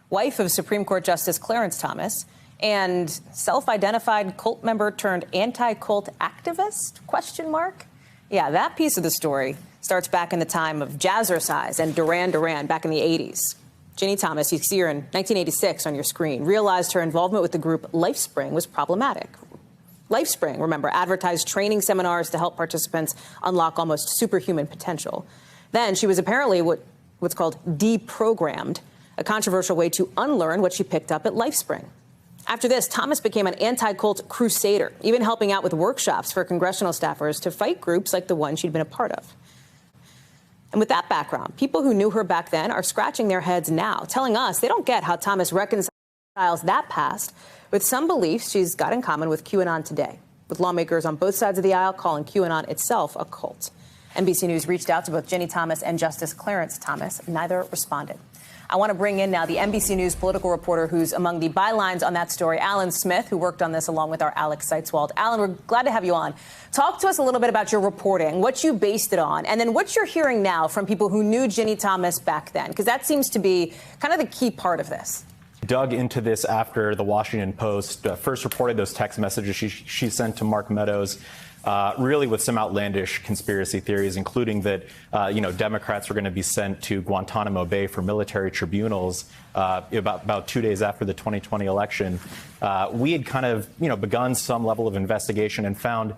wife of Supreme Court Justice Clarence Thomas, and self-identified cult member turned anti-cult activist, question mark? Yeah, that piece of the story starts back in the time of Jazzercise and Duran Duran back in the 80s. Ginny Thomas, you see her in 1986 on your screen, realized her involvement with the group LifeSpring was problematic. LifeSpring, remember, advertised training seminars to help participants unlock almost superhuman potential. Then she was apparently what's called deprogrammed, a controversial way to unlearn what she picked up at LifeSpring. After this, Thomas became an anti-cult crusader, even helping out with workshops for congressional staffers to fight groups like the one she'd been a part of. And with that background, people who knew her back then are scratching their heads now, telling us they don't get how Thomas reconciles that past with some beliefs she's got in common with QAnon today, with lawmakers on both sides of the aisle calling QAnon itself a cult. NBC News reached out to both Ginny Thomas and Justice Clarence Thomas. Neither responded. I want to bring in now the NBC News political reporter who's among the bylines on that story, Alan Smith, who worked on this along with our Alex Seitzwald. Alan, we're glad to have you on. Talk to us a little bit about your reporting, what you based it on, and then what you're hearing now from people who knew Ginny Thomas back then, because that seems to be kind of the key part of this. Dug into this after the Washington Post first reported those text messages she sent to Mark Meadows, really with some outlandish conspiracy theories, including that, Democrats were going to be sent to Guantanamo Bay for military tribunals about 2 days after the 2020 election. We had kind of, begun some level of investigation and found,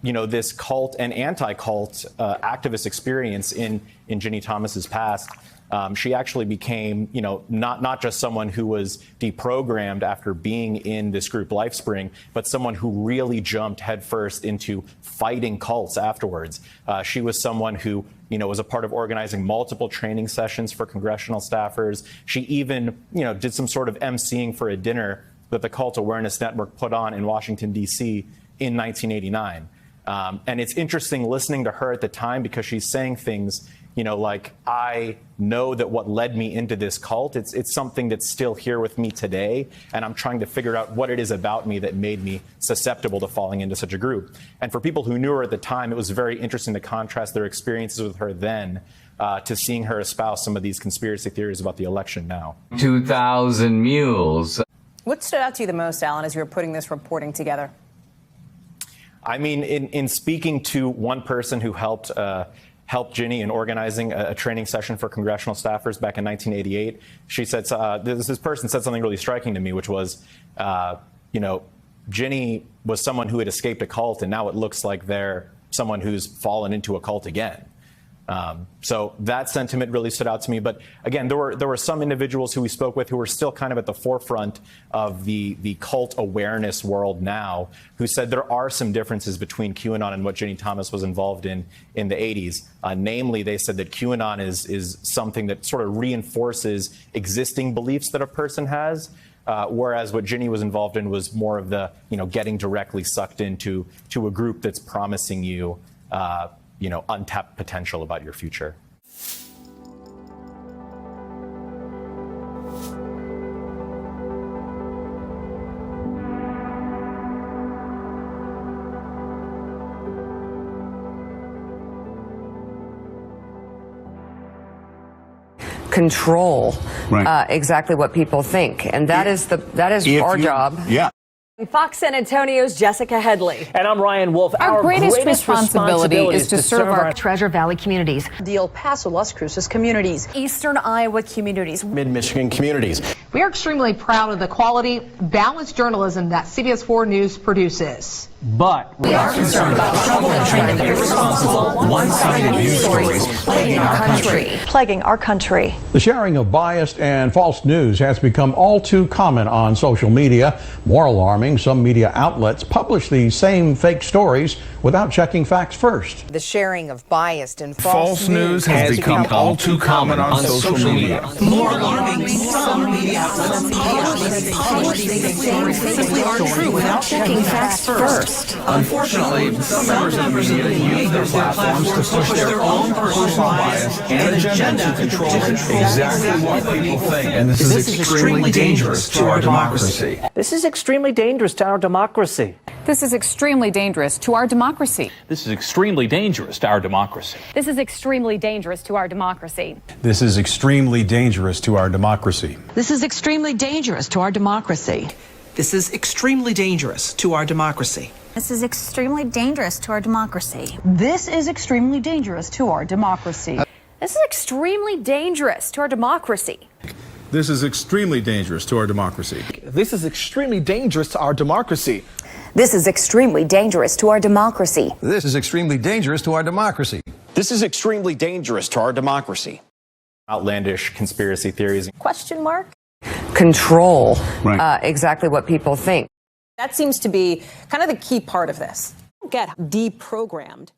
this cult and anti-cult activist experience in Ginny Thomas's past. She actually became, not just someone who was deprogrammed after being in this group LifeSpring, but someone who really jumped headfirst into fighting cults afterwards. She was someone who, was a part of organizing multiple training sessions for congressional staffers. She even, did some sort of emceeing for a dinner that the Cult Awareness Network put on in Washington, D.C. in 1989. And it's interesting listening to her at the time because she's saying things, like, I know that what led me into this cult, it's something that's still here with me today, and I'm trying to figure out what it is about me that made me susceptible to falling into such a group. And for people who knew her at the time, it was very interesting to contrast their experiences with her then to seeing her espouse some of these conspiracy theories about the election now. 2,000 mules. What stood out to you the most, Alan, as you were putting this reporting together? I mean, in speaking to one person who helped Ginny in organizing a training session for congressional staffers back in 1988. She said, this person said something really striking to me, which was, Ginny was someone who had escaped a cult, and now it looks like they're someone who's fallen into a cult again. So that sentiment really stood out to me. But again, there were some individuals who we spoke with who were still kind of at the forefront of the cult awareness world now, who said there are some differences between QAnon and what Ginny Thomas was involved in the 80s. Namely, they said that QAnon is something that sort of reinforces existing beliefs that a person has. Whereas what Ginny was involved in was more of the, getting directly sucked into a group that's promising you, untapped potential about your future. Control exactly what people think, and that is our job. Yeah. Fox San Antonio's Jessica Headley. And I'm Ryan Wolf. Our greatest responsibility is to serve our Treasure Valley communities, the El Paso, Las Cruces communities, Eastern Iowa communities, Mid-Michigan communities. We are extremely proud of the quality, balanced journalism that CBS 4 News produces. But we are concerned about the trouble and trend of irresponsible, one-sided news stories plaguing our country. The sharing of biased and false news has become all too common on social media. More alarming, some media outlets publish these same fake stories without checking facts first. The sharing of biased and False news has become all too common on social media. More alarming, some media outlets publish these same fake stories without checking facts first. Unfortunately, some members of the media use their platforms to push their own personal bias and agenda to control exactly what people think. And this is extremely dangerous to our democracy. this is extremely dangerous to our democracy. This is extremely dangerous to our democracy. This is extremely dangerous to our democracy. This is extremely dangerous to our democracy. This is extremely dangerous to our democracy. This is extremely dangerous to our democracy. This is extremely dangerous to our democracy. This is extremely dangerous to our democracy. This is extremely dangerous to our democracy. This is extremely dangerous to our democracy. This is extremely dangerous to our democracy. This is extremely dangerous to our democracy. This is extremely dangerous to our democracy. This is extremely dangerous to our democracy. This is extremely dangerous to our democracy. Outlandish conspiracy theories. Question mark? Control exactly what people think. That seems to be kind of the key part of this. Get deprogrammed.